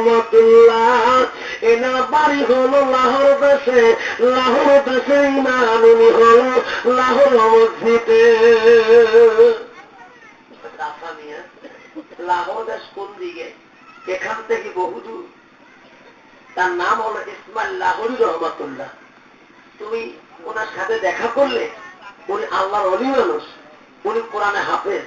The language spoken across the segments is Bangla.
রহমাতুল্লাহ। এনার বাড়ি হলো লাহোর দেশে, লাহোর দেশে ইমাম উনি হলো লাহোর মসজিদে। লাহোর দেশ কোন দিকে? এখান থেকে বহুদূর। তার নাম হলো ইসমাইল লাহোরী রহমাতুল্লাহ। তুমি ওনার সাথে দেখা করলে, উনি আল্লাহর ওলি মানুষ, উনি কোরআনে হাফেজ।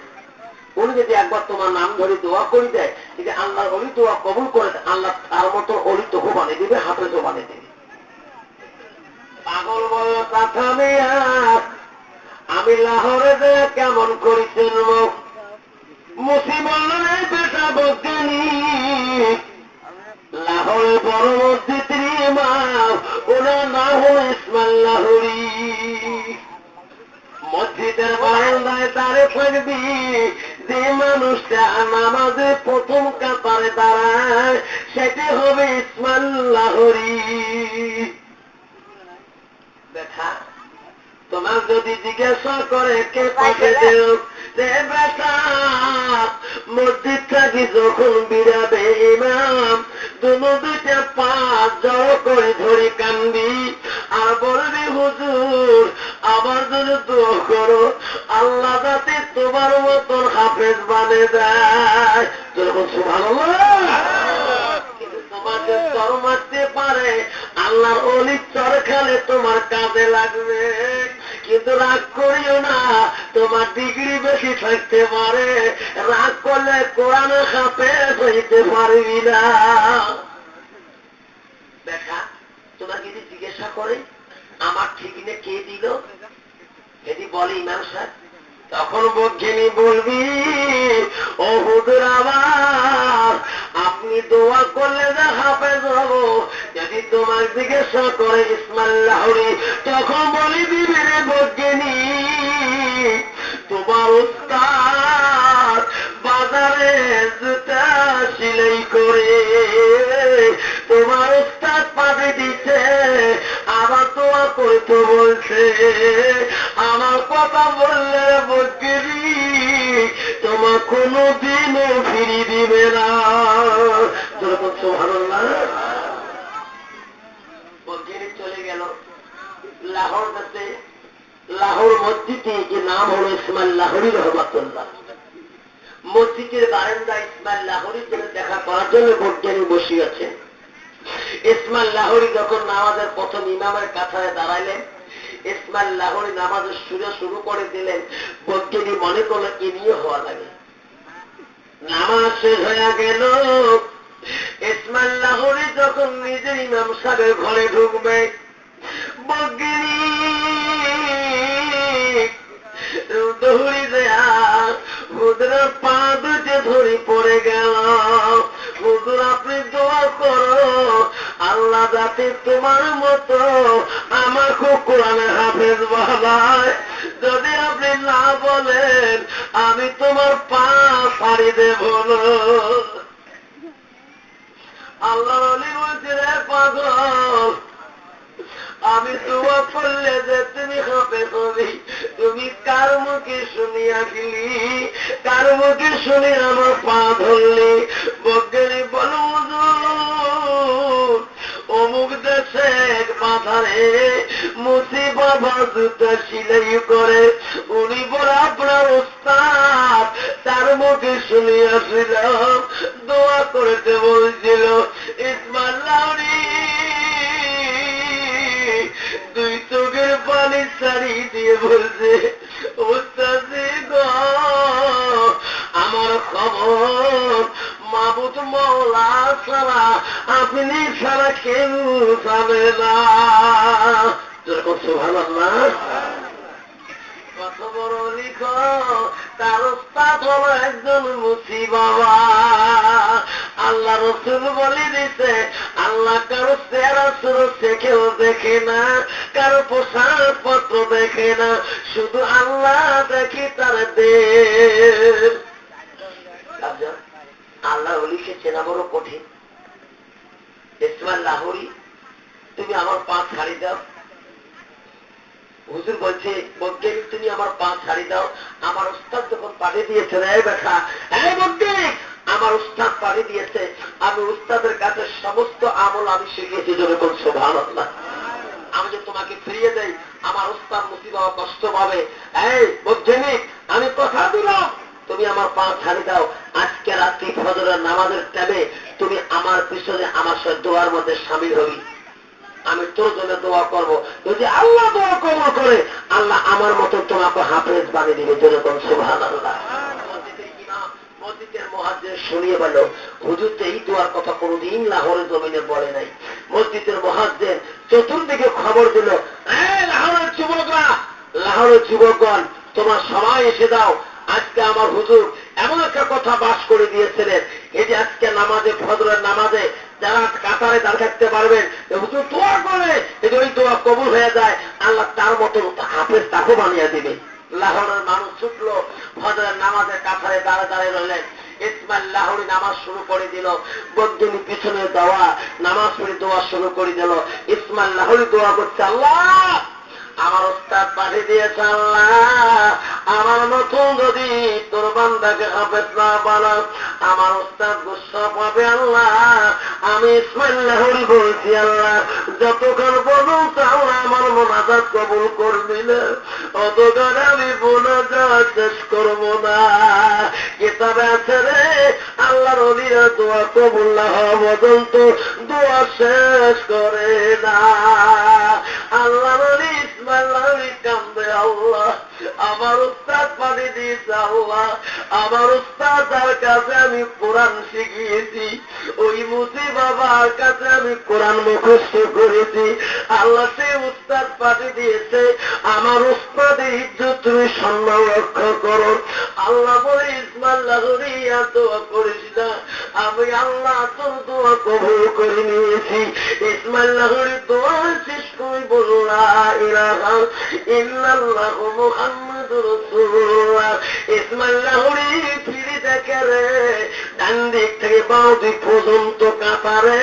উনি যদি একবার তোমার নাম ধরে দোয়া করে দেয়, যদি আল্লাহর ওলি দোয়া কবুল করে দেয়, আল্লাহ তার মতো ওলি তোকে বানিয়ে দেবে, হাফেজও বানিয়ে দেবে। পাগল বলল কথা আমি লাহোরে দেয়া কেমন করেছেন মুসি বললেন এই পেশা বজ্ঞানী লাহোরে বড় মসজিদের ইমাম, ওনার নাম হল ইসমাইল লাহোরী। মসজিদের বারান্দায় দাঁড়ে থাকবি, যে মানুষটা নামাজে প্রথম কাতারে দাঁড়ায় সেটি হবে ইসমাইল লাহোরী। দেখা তোমার যদি জিজ্ঞাসা করে কে পাশে দিল, বেটা মসজিদ থাকি যখন বিরাবে ইমাম, দুটা পা জড়ো করে ধরে কান্দি আর বলবি হুজুর আমার জন্য দোয়া করো, আল্লাহ যাতে তোমার মতন হাফেজ বানে দেয়। সুবহানাল্লাহ। কিন্তু তোমাকে চর মারতে পারে, আল্লাহর অলির চর খেলে তোমার কাজে লাগবে। কিন্তু রাগ করিও না, তোমার ডিগ্রি বেশি থাকতে পারে, রাগ করলে কোরআনে হাফেজ হইতে পারবি না। দেখা তোমার যদি জিজ্ঞাসা করে আমার ঠিকিনে কে দিল, যদি বলে ইমাম সাহেব, তখন বজ্ঞানী বলবি ও হুজুর আমার আপনি দোয়া করলে যা হাফেজ হব। যদি তোমার জিজ্ঞাসা করে ইসমাইল লাহোরী, তখন বলি দিবি রে বজ্ঞানী তোমার উস্তাদ বাজারে জুতা সিলাই করে, তোমার উস্তাদ পাবে দিচ্ছে, আবার দোয়া করতে বলছে, আমার কথা বললে বজ্ঞানী তোমার কোনো দিনও ফিরি দিবে না। সুবহানাল্লাহ। বজ্ঞানী চলে গেল লাহোর কাছে, লাহোর মসজিদে, যে নাম হলো ইসমাইল লাহোরী রহমাতুল্লাহ। মসজিদের বারান্দা ইসমাইল লাহোরীর জন্য দেখা করার জন্য বজ্ঞানী বসে আছেন। ইসমাইল লাহোরী যখন নামাজের প্রথম ইমামের কাছায় দাঁড়াইলেন, ইসমাইল লাহোরী নামাজের সুরে শুরু করে দিলেন। বজ্ঞানী মনে করলো কি নিয়ে হওয়া লাগে। নামাজ শেষ হয়ে গেল, ইসমাইল লাহোরী যখন নিজের ইমাম সাহেবের ঘরে ঢুকবে, বজ্ঞানী দৌড়ি দেয়া হুজুরের পা দুটে ধরে পড়ে গেল, হুজুর আপনি দোয়া করো আল্লাহ যাতে তোমার মতো আমার খুব কোরআনে হাফেজ বানায়। যদি আপনি না বলেন আমি তোমার পা ছাড়ি দেব না। আল্লাহর ওলি বলছে রে পাগল, আমি দোয়া করলে যে তুমি হাফেজ হবি, তুমি কার মুখে শুনিয়াছিলি, কার মুখে শুনে আমার পা ধরলি? বজ্ঞানী বলো হুজুর অমুক দেশে এক বাজারে মুসি বাবা জুতা সিলাই করে, উনি বলে আপনার উস্তাদ, তার মুখে শুনিয়াছিলাম, দোয়া করতে বলছিল। ইসমাইল লাহোরী দুই চোখের পানি ছাড়িয়ে দিয়ে বলছে, উস্তাদি গো আমার খবর মাবুদ মওলা ছাড়া, আপনি ছাড়া কেউ যাবে না। সুবহানাল্লাহ। কত বড় লিখো, তার উস্তাদ হলো একজন মুসি বাবা। আল্লাহ রসুল বলে দিতে, আল্লাহ কারো চেহারা সুরত কেউ দেখে না, কারো পোশাক পত্র দেখে না, শুধু আল্লাহ দেখি তার দেশ। আল্লাহ ওলিকে চেনা বড় কঠিন। ইসমাইল লাহোরী তুমি আমার পা ছাড়ি দাও। হুজুর বলছে বজ্ঞানী তুমি আমার পা ছাড়ি দাও। আমার উস্তাদ যখন পাঠিয়ে দিয়েছেন, এই বেটা এই বজ্ঞানী আমার উস্তাদ পাড়ি দিয়েছে, আমি উস্তাদের কাছে সমস্ত আমল আমি শিখেছি। যেরকম সুবহানাল্লাহ। আমি যে তোমাকে ফিরিয়ে দেই, আমার উস্তাদ মুসিবা কষ্ট পাবে। এই বৈজ্ঞানিক, আমি কথা দিলাম তুমি আমার পা ছাড়ি দাও, আজকে রাত্রি ফজরের নামাজের টাইমে তুমি আমার পিছনে আমার সাথে দোয়ার মধ্যে শামিল হবি। আমি তোর জন্য দোয়া করবো। যদি আল্লাহ দোয়া কবুল করে, আল্লাহ আমার মতন তোমাকে হাফেজ বানিয়ে দিবে। যেরকম সুবহানাল্লাহ। মসজিদের মুয়াজ্জিন শুনিয়ে বলল, হুজুর তো এই দোয়ার কথা কোনদিন লাহোরের জমিনে বলে নাই। মসজিদের মুয়াজ্জিন চতুর্দিকে খবর দিল, লাহোরের যুবকরা, লাহোরের যুবকগণ, তোমার সবাই এসে দাও। আজকে আমার হুজুর এমন একটা কথা বাস করে দিয়েছিলেন, এই যে আজকে নামাজে, ফজরের নামাজে যারা কাতারে দাঁড় থাকতে পারবেন, হুজুর দোয়া করে যদি ওই দোয়া কবুল হয়ে যায়, আল্লাহ তার মতো হাফেজ তাকে বানিয়ে দিবে। লাহোরের মানুষ ছুটলো, ফজরের নামাজে কাতারে দাঁড়িয়ে রইলেন। ইসমাইল লাহোরি নামাজ শুরু করে দিল, বদুনি পিছনে দেওয়া নামাজ পড়ে দোয়া শুরু করে দিল। ইসমাইল লাহোরি দোয়া করছে, আল্লাহ আমার উস্তাদ পাঠিয়ে দিয়েছে, আল্লাহ আমার নতুন যদি তোর বান্দাকে হাফেজ না বানাস, আমার উস্তাদ গুসা পাবে। আল্লাহ আমি ইসমাইল লাহোরি বলছি, আল্লাহ যতক্ষণ পর্যন্ত আল্লাহ আমার মোনাজাত কবুল করবি না, অতক্ষণ আমি মোনাজাত শেষ করবো না। কিতাবে আছে রে, আল্লাহর ওলিরা দোয়া কবুল না হওয়া পর্যন্ত দোয়া শেষ করে না। আল্লাহর ওলি ইসমাইল লাহোরি কান্দে, আল্লাহ আমার উস্তাদ পানি দিয়েছে, আল্লাহ আমার উস্তাদ যার কাছে আমি কোরআন শিখিয়েছি, ওই মুসি বাবার কাছে আমি কোরআন মুখস্থ করেছি, আল্লাহ সেই উস্তাদ পানি দিয়েছে, আমার উস্তাদের ইজ্জত তুমি সম্মান রক্ষা করো। আল্লাহ বলে, ইসমাইল লাহোরি আর দোয়া করিস না, আমি আল্লাহ তোর দোয়া কবুল করে নিয়েছি। ইসমাইল লাহোরি দোয়া শেষ করে বলল, লা ইলাহা ইল্লাল্লাহু মুহাম্মাদুর রাসূলুল্লাহ। ইসমাইল লাহোরি ফিরে দেখে রে, ডান দিক থেকে বাঁ দিক পর্যন্ত কাতারে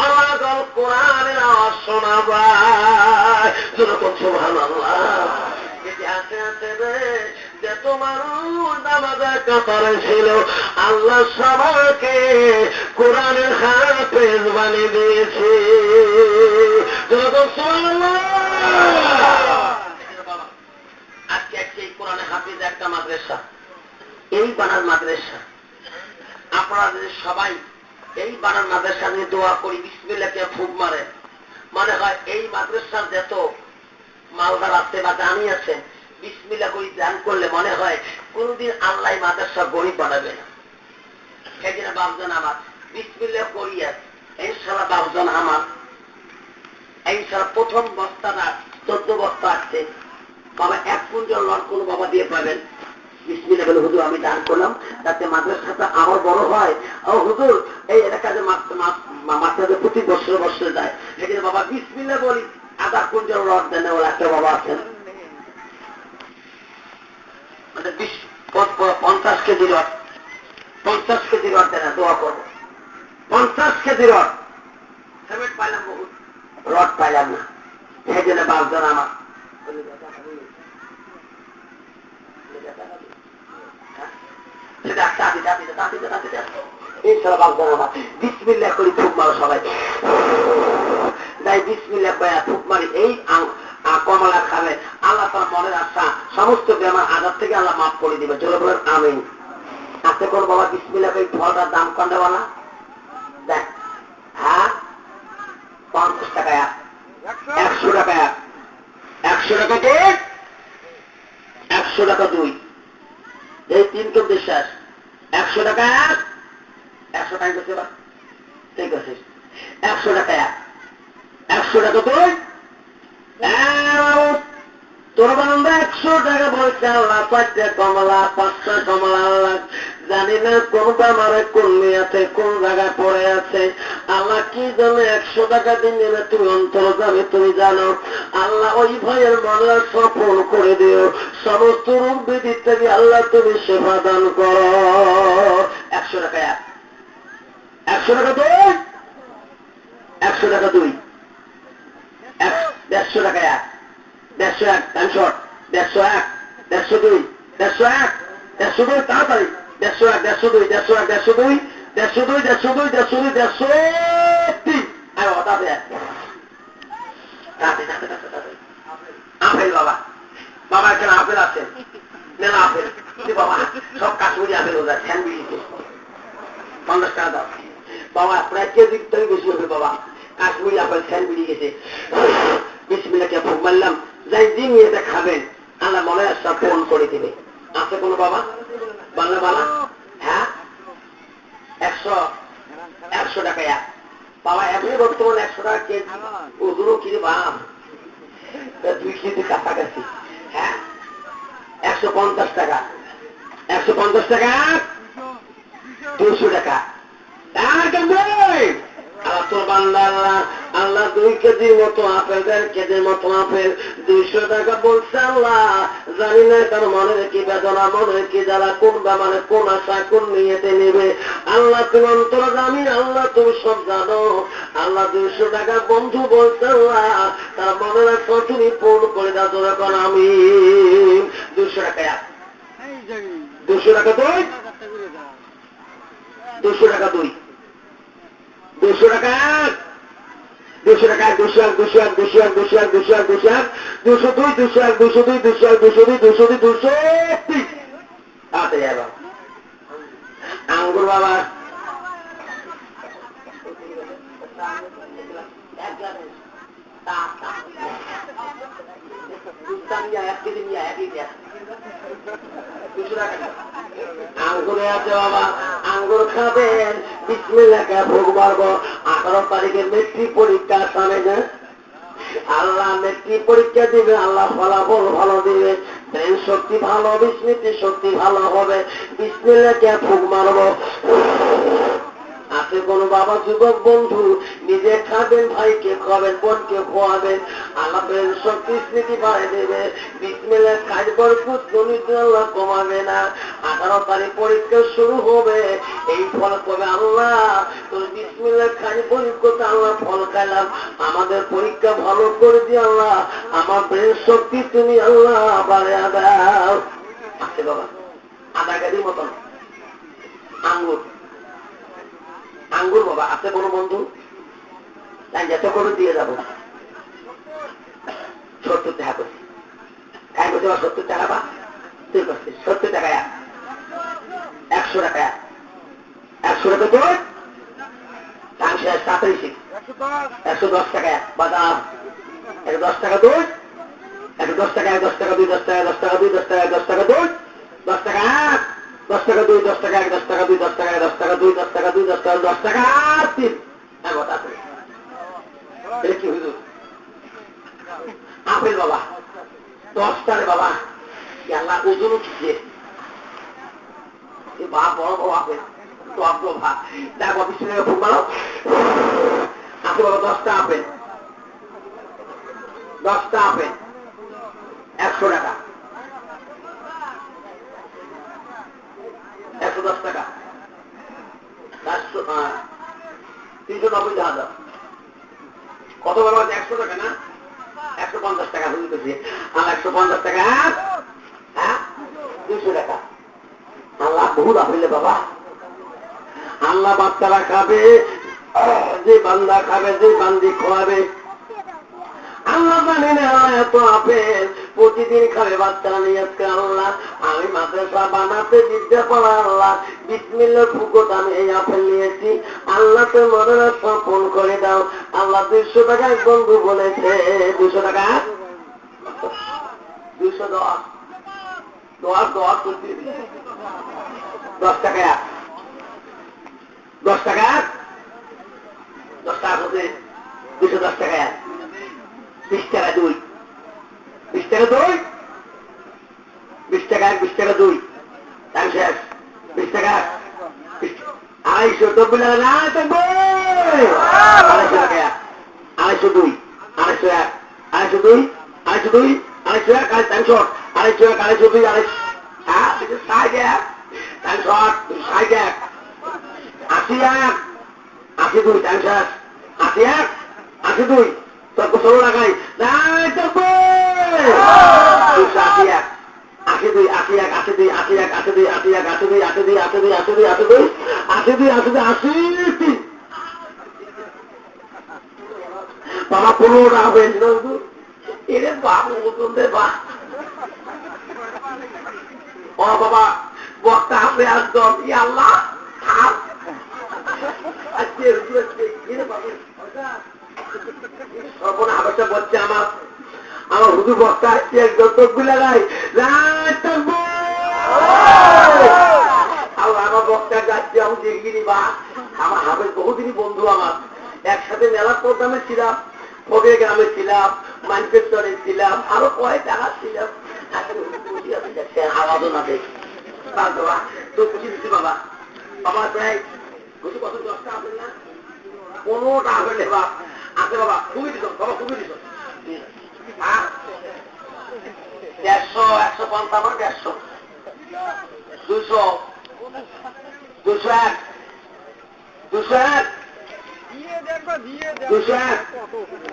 আলাদল কোরআনের আওয়াজ শোনা যায়। যেরকম সুবহানাল্লাহ। আছে আছে রে, যত মানুষ নামাজের কাতারে ছিল, আল্লাহ সবাইকে কোরআনের হাফেজ বানিয়ে দিয়েছে। যেরকম সুবহানাল্লাহ। আজকে একটি কোরআনে হাফিজ একটা মাদ্রাসা, এই বানার মাদ্রাসা। আপনারা যদি সবাই এই বানার মাদ্রাসা নিয়ে দোয়া করি, বিসমিল্লাহকে ফুক মারে, মনে হয় এই মাদ্রাসার যত মালদার আছে বা দানি আছে, বিসমিল্লাহ করি দান করলে মনে হয় কোনদিন আল্লাহ মাদ্রাসা গরিব বানাবে না। সেদিন বাপজন আমার বিসমিল্লাহ করিয়া ইনশাআল্লাহ বাপজন আমার ইনশাআল্লাহ প্রথম বস্তাটা 14 বস্তা আসছে, বাবা 1 কুইন্টাল লট কোন বাবা দিয়ে পাবেন। বিসমিল্লাহ বলে, হুজুর আমি দান করলাম যাতে মাদ্রাসাটা আরো বড় হয়। ও হুজুর এই এলাকাতে মাদ্রাসা প্রতি বছর বছর যায়, সেখানে বাবা বিসমিল্লাহ বলি 1/2 কুইন্টাল লট দেন। ওরা একটা বাবা আছেন, মানে 50 কেজি রড, 50 কেজি রড দেন, দোয়া করবো। 50 কেজি রড সিমেন্ট পাইলাম, বহুত রড পাইলাম না। সেই জন্য বাপজন আমার বিসমিল্লাহ করি ফুক মারো সবাই, তাই বিসমিল্লাহ ফুক মারি। এই কমলা খাবে, আল্লাহ তার মনের আশা সমস্ত বেমার আজাদ থেকে আল্লাহ মাফ করে দিবে। জোরে বলেন আমিন। আছে কোন বাবা বিসমিল্লাহ এই ফলটার দাম কন্ডাওয়ালা দেখ, হ্যাঁ 50 টাকা, 100 টাকা, 100 টাকা কে, 100 টাকা 2, এই 3 কেউ বিশ্বাস। 100 টাকা 100 টাকা করছে বা ঠিক আছে, 100 টাকা 100 টাকা 2, তোর বান্দা 100 টাকা বলছে, আল্লাহ 5টা কমলা, 5টা কমলা, আল্লাহ জানি না কোনটা মারে কল্লি আছে, কোন জায়গায় পড়ে আছে, আল্লাহ কি জানে 100 টাকা দিন নেবে, তুমি অন্তর যাবে, তুমি জানো। আল্লাহ ওই ভাইয়ের মনে সফল করে দিও, সমস্ত রোগ ব্যাধি থেকে আল্লাহ তুমি সেবা দান করো। 100 টাকা 100 টাকা 2, 100 টাকা 2, 150 টাকা 1, 150, 101, 102, 101, 102, তাড়াতাড়ি 101, 102, 101, 102, 102, 102, 102, 103. Ayo, তাতে আপেল বাবা, বাবা এখানে আপেল আছে, মেলা আপেল বাবা, সব কাশ্মীরি আপেল ওদের স্যান্ডউইচ 50 টাকা দাও বাবা, প্রায় কেজি থেকে বেশি হবে বাবা, কাশ্মীরি আপেল স্যান্ডউইচ গেছে। বিসমিল্লাহকে ভোগ মারলাম, যাই দিন এটা খাবেন, আল্লাহ মনে একটা ফোন করে দেবে। আছে কোনো বাবা বাংলা বালা? হ্যাঁ, 100 টাকা এক বাবা, এমনি বর্তমানে 100 টাকা কেজি, ওগুলো কি বাপ 2 কেজি কাছাকাছি। হ্যাঁ, 150 টাকা, 150 টাকা, 200 টাকা। আল্লাহ 2 কেজির মতো আপেল, 1.5 কেজির মতো আপেল, 200 টাকা বলছে আল্লাহ। জানি না তার মনের কি বেদনা, মনের কি যারা, কোন মানে কোন আশা, কোন নিয়েতে নেবে। আল্লাহ তুমি অন্তর্যামী, আল্লাহ তুমি সব জানো। আল্লাহ 200 টাকা বন্ধু বলছে আল্লাহ, তার মনের আশা তুমি পূর্ণ করে দাও। যখন আমি 200 টাকা, 200 টাকা 2, 200 টাকা 2, 200 টাকা, 200 টাকা, 200, 200, 200, 200, 200, 200, 202, 200, 202, 200, 202, 202, 203। তাতে যাবো আঙ্গুর বাবা, আঙ্গুরে আছে বাবা, আঙ্গুর খাবেন, বিসমিল্লাহকে ভোগ মারবো। 18 তারিখে মেট্রিক পরীক্ষা সামনে না, আল্লাহ মেট্রিক পরীক্ষা দিবে, আল্লাহ ফলাফল ভালো দিবে, ব্রেন শক্তি ভালো, স্মৃতি শক্তি ভালো হবে। বিসমিল্লাহকে ভোগ মারবো। আছে কোন বাবা যুবক বন্ধু, নিজে খাবেন, ভাইকে খাবেন, বোনকে খোয়াবেন, আল্লাহ ব্রেন শক্তি স্মৃতি বাড়িয়ে দেবে। বিসমিল্লাহ কাজ বরকত দরিদ্র আল্লাহ কমাবে না। 18 তারিখ পরীক্ষা শুরু হবে, এই ফল কবে আল্লাহ তোর বিসমিল্লাহ কাজ বরকত আল্লাহ ফল খাইলাম, আমাদের পরীক্ষা ভালো করে দিয়ে আল্লাহ, আমার ব্রেন শক্তি তুমি আল্লাহ বাড়িয়ে দাও। আছে বাবা আধা কেজির মতন আঙ্গুর, আঙ্গুর বাবা। আছে কোনো বন্ধু? তাই যত করে দিয়ে যাবো। 70 টাকা করছি, 70 টাকা বা তুই করছিস 70 টাকা, 100 টাকা, 100 টাকা তোর দাম শেষ। 110 টাকা বাদাম, 10 টাকা দুধ, 10 টাকা, 10 টাকা 2, 10 টাকা, 10 টাকা 2, 10 টাকা, 10 টাকা দুধ, 10 টাকা 10 টাকা 2, 10 টাকা 10 টাকা 2, 10 টাকা 10 টাকা 2, 10 টাকা 2, 10 টাকা 10 টাকা 3। কি হুজুর আপেল বাবা 10 টাকা বাবা, আল্লাহ ওজন উঠছে বাপ, বড় বড় আপেল তো আপনি ভাত দেখো বিষ্ণু ফুল বানাও। আপনি বাবা 10টা আপেল, 10টা আপেল 100 টাকা, 110 টাকা, 390 টাকা। কত বড় 100 টাকা না, 150 টাকা হয়ে আর 150 টাকা, হ্যাঁ 200 টাকা। আল্লাহ বহু আপেলে বাবা, আল্লাহ বাচ্চারা খাবে, যে বান্দা খাবে, যে বান্দি খোয়াবে, আল্লাহ জানি না এত আপেল প্রতিদিন খাবে বাচ্চারা নিয়ে। আজকে আল্লাহ আমি মাদ্রাসা বানাতে বিদ্যা পড়া, আল্লাহ বিসমিল্লাহ ফুকত আমি এই আপেল নিয়েছি, আল্লাহ তো মনের সফল করে দাও। আল্লাহ 200 টাকা বন্ধু বলেছে, 200 টাকা, 210 10 টাকা, 10 টাকা, 10 টাকা হচ্ছে 210 টাকা, 20 টাকা 2, 20 টাকা 2, 20 টাকা 20 টাকা 2, দাম শেষ। 20 টাকা 250 তো বলে না থাকবে, 250 টাকা, 250, 201, 202, 202, 201, আর দাম শর্ট, 201, 202, 201, হ্যাঁ 60, দাম শর্ট 60, 81, 82, দাম শেষ, 81, 82 তর্ক 16 টাকায়, 281, 82 81 82 81 82 81 82 82 82 82 82 83 বাবা 15 টাকা হয়েছিল এরে বাবু মতন দে বা ও বাবা বক্তা আপনি আসতাম ই আল্লাহ আবার বলছে আমার হুজুর বক্তা আসছে একদম তকবি লাগাই আমার বক্তা যাচ্ছে আমি দেখিনি বা আমার হাবের বহুদিনই বন্ধু আমার একসাথে মেলা প্রোগ্রামে ছিলাম ভোগের গ্রামে ছিলাম মানচেস্টারে ছিলাম আরো কয়েক জায়গা ছিলাম আওয়াজও না দেখি তো খুশি দিচ্ছি বাবা বাবা প্রায় বুঝি কত 10টা আসেন না 15টা আসেন বাবা আছে বাবা খুবই দিত বাবা খুবই দিত 150 150 200 201 201 201